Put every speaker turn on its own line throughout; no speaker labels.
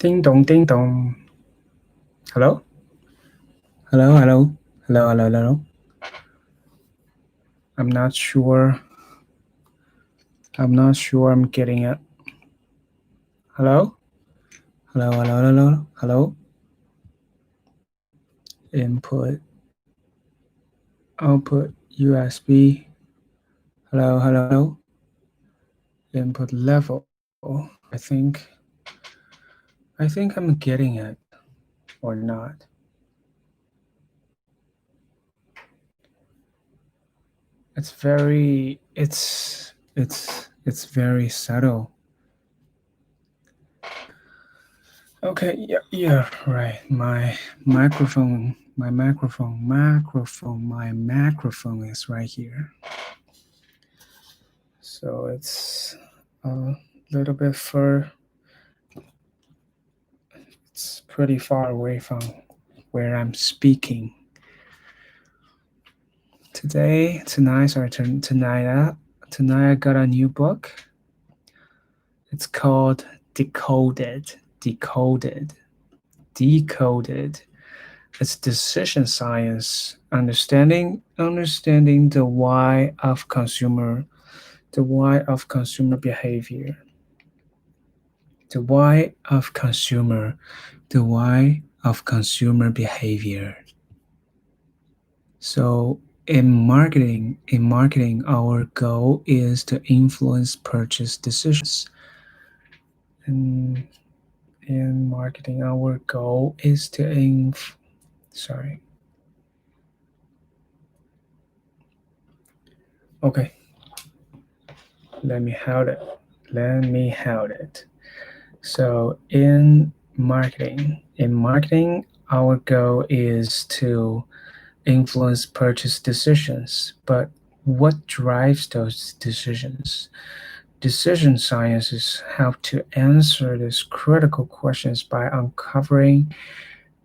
Ding dong, ding dong. Hello? Hello, hello. Hello, hello, hello. I'm not sure. I'm getting it. Hello? Hello, hello, hello, hello. Input, output, USB. Hello, hello. Input level. I think I'm getting it or not. It's very subtle. Okay, yeah, right. My microphone is right here. So it's a little bit it's pretty far away from where I'm speaking. Tonight I got a new book. It's called Decoded. It's decision science, understanding the why of consumer behavior. The why of consumer behavior. So in marketing, our goal is to influence purchase decisions. And in marketing, our goal is to sorry. Okay. Let me hold it. So in marketing, our goal is to influence purchase decisions. But what drives those decisions? Decision sciences help to answer these critical questions by uncovering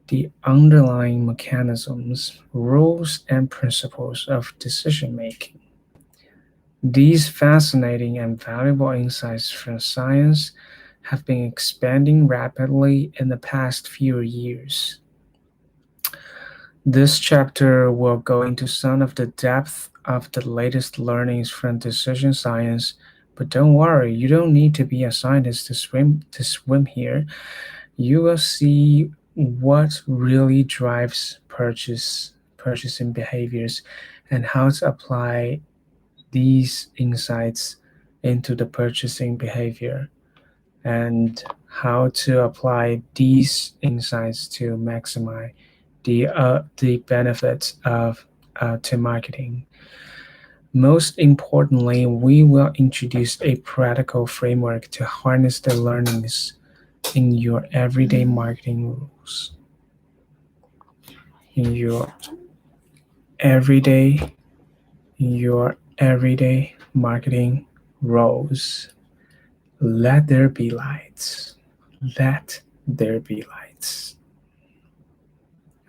the underlying mechanisms, rules, and principles of decision making. These fascinating and valuable insights from science have been expanding rapidly in the past few years. This chapter will go into some of the depth of the latest learnings from decision science, but don't worry, you don't need to be a scientist to swim here. You will see what really drives purchasing behaviors and how to apply these insights into the purchasing behavior and how to apply these insights to maximize the benefits of to marketing. Most importantly, we will introduce a practical framework to harness the learnings in your everyday marketing rules. In everyday your everyday marketing roles. Let there be lights. Let there be lights.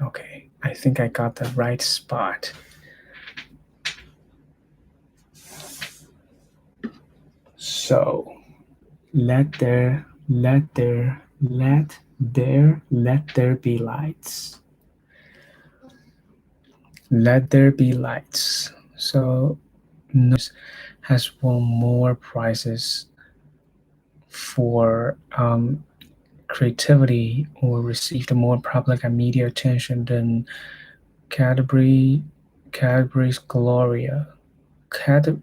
Okay, I think I got the right spot. So let there be lights. Let there be lights. So has won more prizes for creativity or received more public and media attention than Cadbury's Gloria. Cadbury.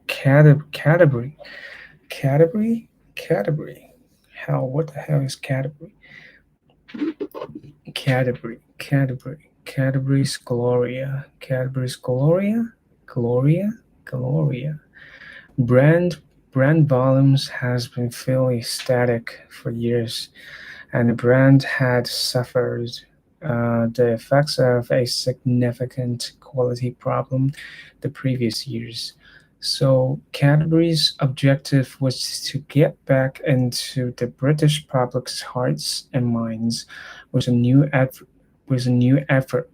Cadbury. Hell, what the hell is Cadbury? Cadbury's Gloria. Gloria. Brand brand volumes has been fairly static for years, and the brand had suffered the effects of a significant quality problem the previous years. So Cadbury's objective was to get back into the British public's hearts and minds with a new advert, with a new advert,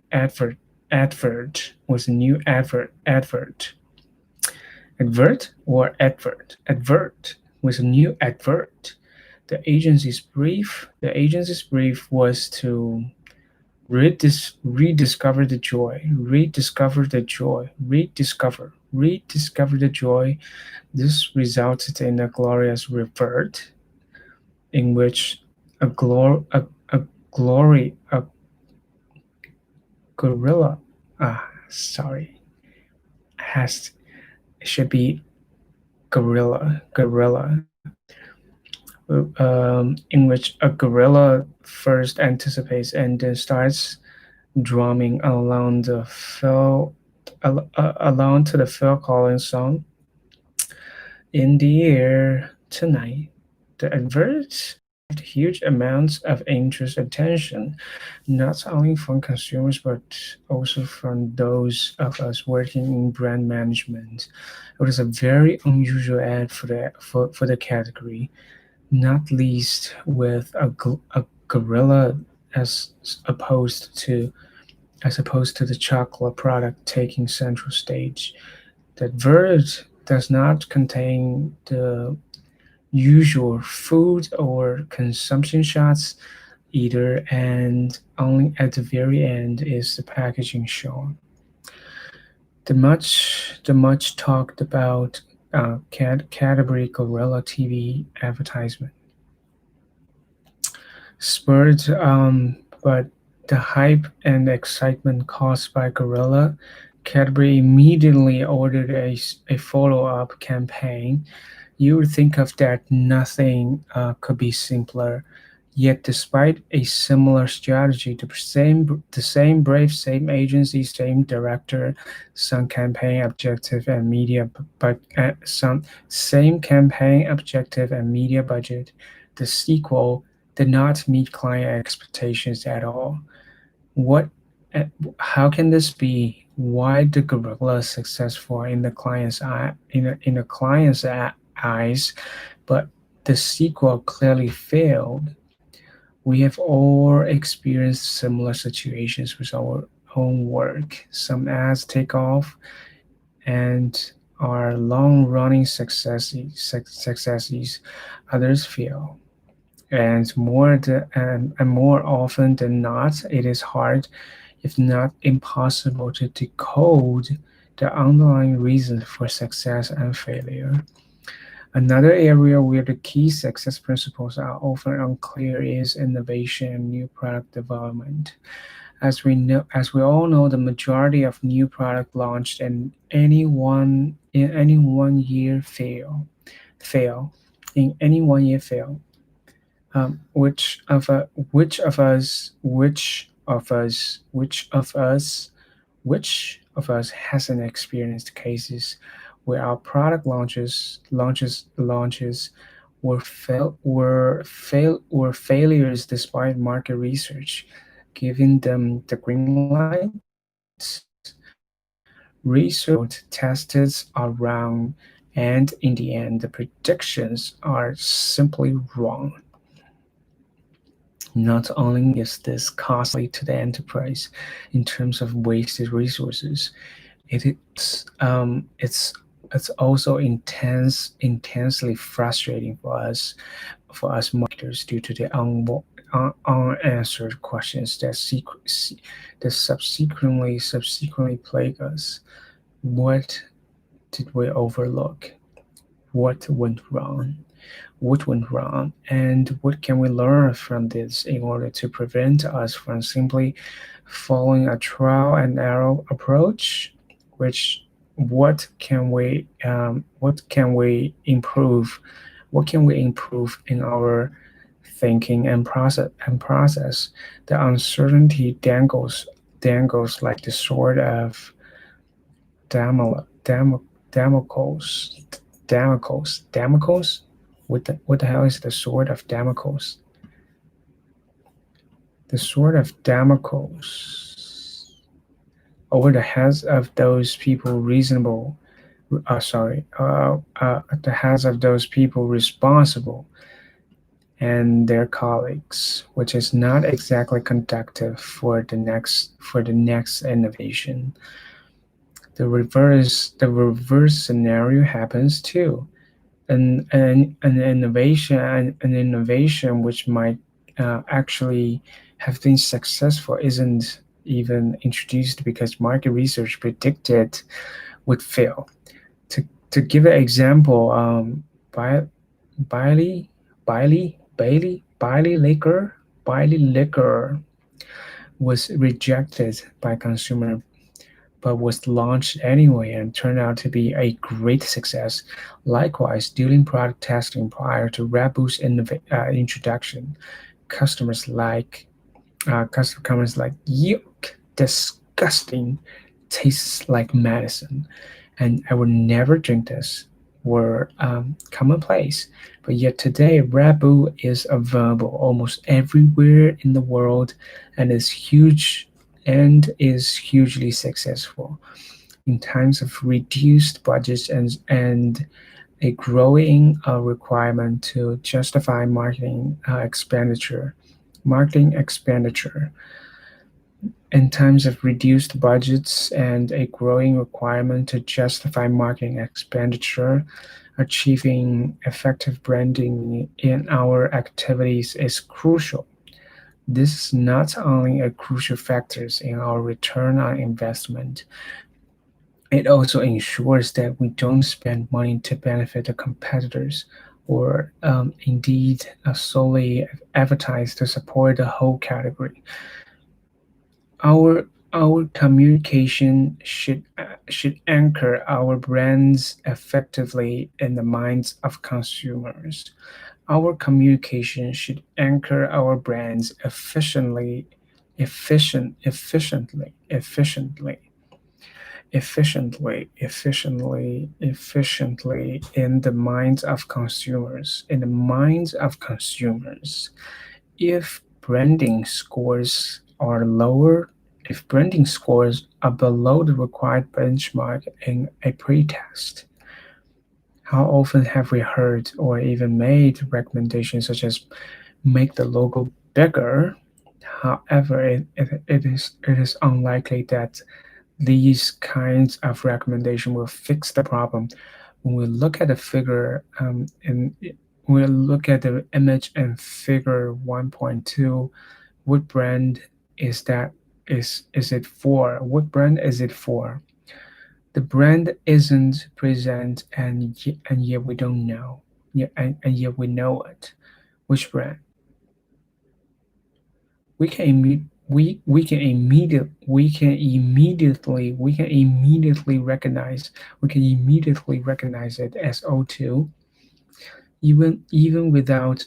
with a new advert with a new advert The agency's brief was to rediscover the joy, rediscover the joy, rediscover the joy. This resulted in a glorious revert in which a glor a glory a gorilla sorry has should be gorilla in which a gorilla first anticipates and then starts drumming along to the Phil Collins song "In the Air Tonight." The adverts received huge amounts of interest and attention, not only from consumers but also from those of us working in brand management. It was a very unusual ad for the category, not least with a gorilla as opposed to the chocolate product taking central stage. That word does not contain the usual food or consumption shots either, and only at the very end is the packaging shown. The much talked about Cadbury Gorilla TV advertisement spurred but the hype and excitement caused by Gorilla, Cadbury immediately ordered a follow-up campaign. You would think of that nothing could be simpler. Yet, despite a similar strategy, the same brave, same agency, same director, some campaign objective and media, but some same campaign objective and media budget, the sequel did not meet client expectations at all. What? eh, How can this be? Why the gorilla successful in the client's eye, in the client's eyes, but the sequel clearly failed? We have all experienced similar situations with our own work. Some ads take off and are long-running successes. Others fail. And more often than not, it is hard, if not impossible, to decode the underlying reasons for success and failure. Another area where the key success principles are often unclear is innovation and new product development. As we all know, the majority of new product launched in any 1 year fail in any 1 year fail. Which of us hasn't experienced cases where our product launches were failures despite market research giving them the green light? Research tested around, and in the end, the predictions are simply wrong. Not only is this costly to the enterprise in terms of wasted resources, it's also intensely frustrating for us marketers due to the unanswered questions that subsequently plague us. What did we overlook? What went wrong? And what can we learn from this in order to prevent us from simply following a trial and error approach? Which what can we improve? What can we improve in our thinking and process? The uncertainty dangles like the sword of Damocles. Damocles. Damocles. What the hell is the sword of Damocles? The sword of Damocles over the heads of those people reasonable. The heads of those people responsible and their colleagues, which is not exactly conductive for the next innovation. The reverse scenario happens too. An innovation which might actually have been successful isn't even introduced because market research predicted would fail. To give an example, Bi- Bailey, Bailey liquor was rejected by consumer but was launched anyway and turned out to be a great success. Likewise, during product testing prior to Rabu's introduction, customers like customers like yuck, disgusting, tastes like medicine, and I would never drink this were commonplace. But yet today, Rabu is available almost everywhere in the world, and is hugely successful in times of reduced budgets and a growing requirement to justify marketing expenditure. In times of reduced budgets and a growing requirement to justify marketing expenditure, achieving effective branding in our activities is crucial. This is not only a crucial factor in our return on investment, it also ensures that we don't spend money to benefit the competitors or indeed solely advertise to support the whole category. Our communication should anchor our brands effectively in the minds of consumers. Our communication should anchor our brands efficiently, efficiently in the minds of consumers. In the minds of consumers, if branding scores are lower, if branding scores are below the required benchmark in a pretest, how often have we heard or even made recommendations such as make the logo bigger? However, it is unlikely that these kinds of recommendation will fix the problem. When we look at the figure and we look at the image in figure 1.2, what brand is it for? What brand is it for? The brand isn't present, and yet we don't know. And yet we know it. Which brand? We can immediately recognize it as O2, even without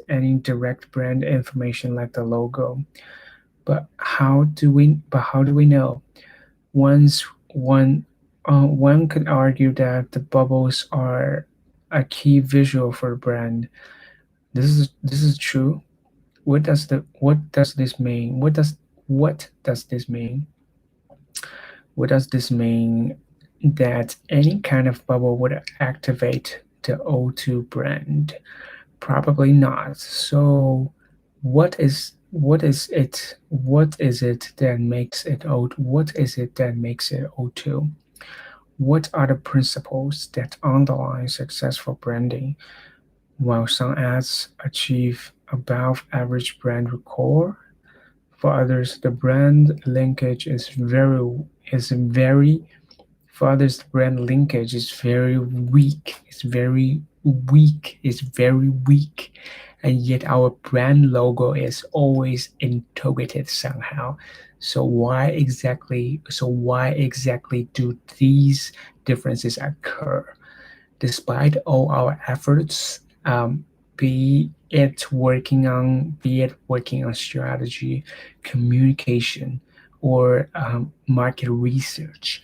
any direct brand information like the logo. But how do we know? Once one could argue that the bubbles are a key visual for a brand. This is true. What does this mean? What does this mean? That any kind of bubble would activate the O2 brand? Probably not. So, what is it that makes it O? What is it that makes it O2? What are the principles that underlie successful branding? While some ads achieve above average brand recall, for others the brand linkage is very for others the brand linkage is very weak. It's very weak, and yet our brand logo is always integrated somehow. So why exactly do these differences occur? Despite all our efforts, be it working on strategy, communication, or market research,